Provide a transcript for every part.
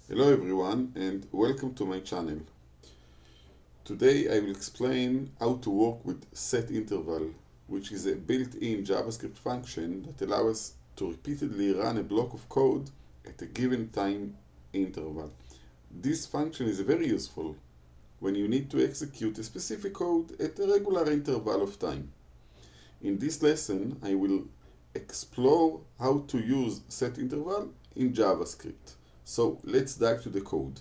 Hello everyone and welcome to my channel. Today I will explain how to work with setInterval, which is a built-in JavaScript function that allows us to repeatedly run a block of code at a given time interval. This function is very useful when you need to execute a specific code at a regular interval of time. In this lesson I will explore how to use setInterval in JavaScript. So let's dive to the code.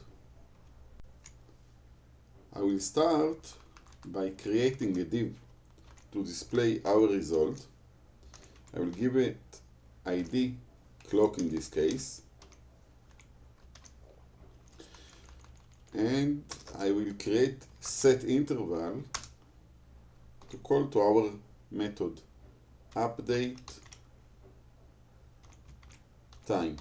I will start by creating a div to display our result. I will give it ID clock in this case, and I will create setInterval to call to our method update time.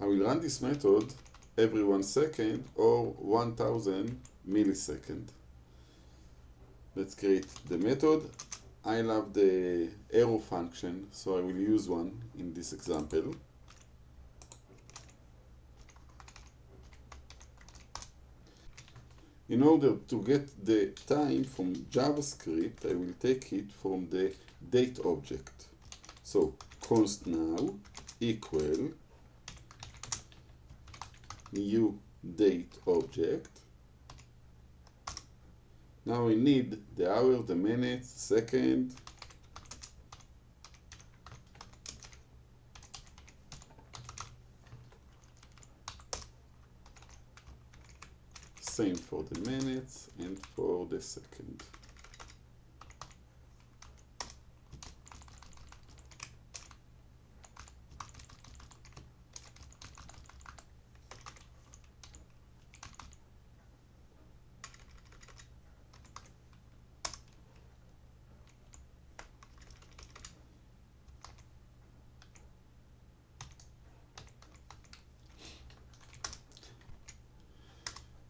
I will run this method every 1 second or 1000 milliseconds. Let's create the method. I love the arrow function, so I will use one in this example. In order to get the time from JavaScript, I will take it from the date object. So const now equal new date object. Now we need the hour, the minutes, second, same for the minutes and for the second.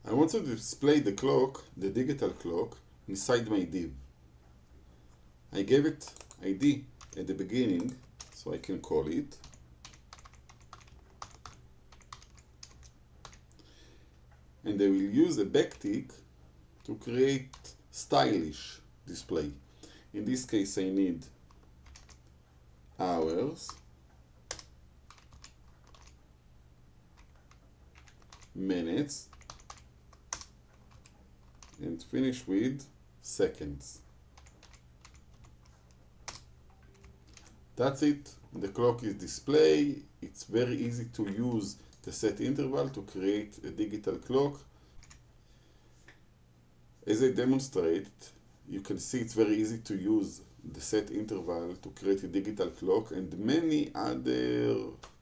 I want to display the clock, the digital clock, inside my div. I gave it ID at the beginning, so I can call it. And I will use a backtick to create stylish display. In this case, I need hours, minutes, and finish with seconds. That's it. The clock is displayed. It's very easy to use the setInterval to create a digital clock. As I demonstrate, you can see it's very easy to use the setInterval to create a digital clock and many other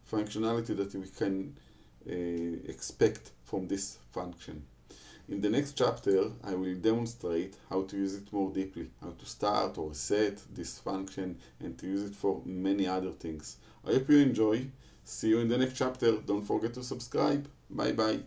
functionality that we can expect from this function. In the next chapter, I will demonstrate how to use it more deeply, how to start or set this function and to use it for many other things. I hope you enjoy. See you in the next chapter. Don't forget to subscribe. Bye bye.